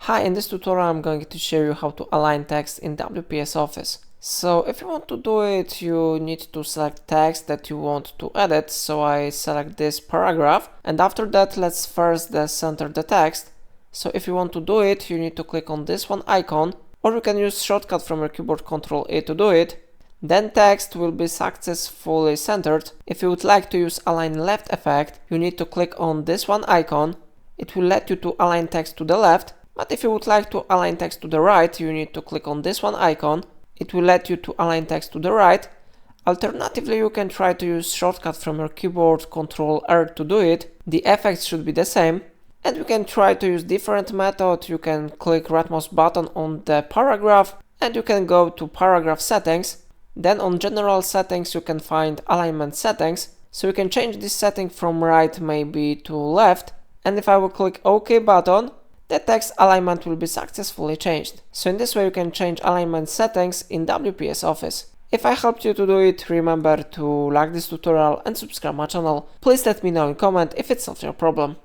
Hi, in this tutorial I'm going to show you how to align text in WPS Office. So if you want to do it, you need to select text that you want to edit. So I select this paragraph, and after that let's first center the text. So if you want to do it, you need to click on this one icon, or you can use shortcut from your keyboard Ctrl-A to do it. Then text will be successfully centered. If you would like to use align left effect, you need to click on this one icon. It will let you to align text to the left. But if you would like to align text to the right, you need to click on this one icon. It will let you to align text to the right. Alternatively, you can try to use shortcut from your keyboard Ctrl-R to do it. The effects should be the same. And you can try to use different method. You can click right mouse button on the paragraph and you can go to paragraph settings. Then on general settings you can find alignment settings. So you can change this setting from right maybe to left. And if I will click OK button, the text alignment will be successfully changed. So in this way you can change alignment settings in WPS Office. If I helped you to do it, remember to like this tutorial and subscribe my channel. Please let me know in comment if it solves your problem.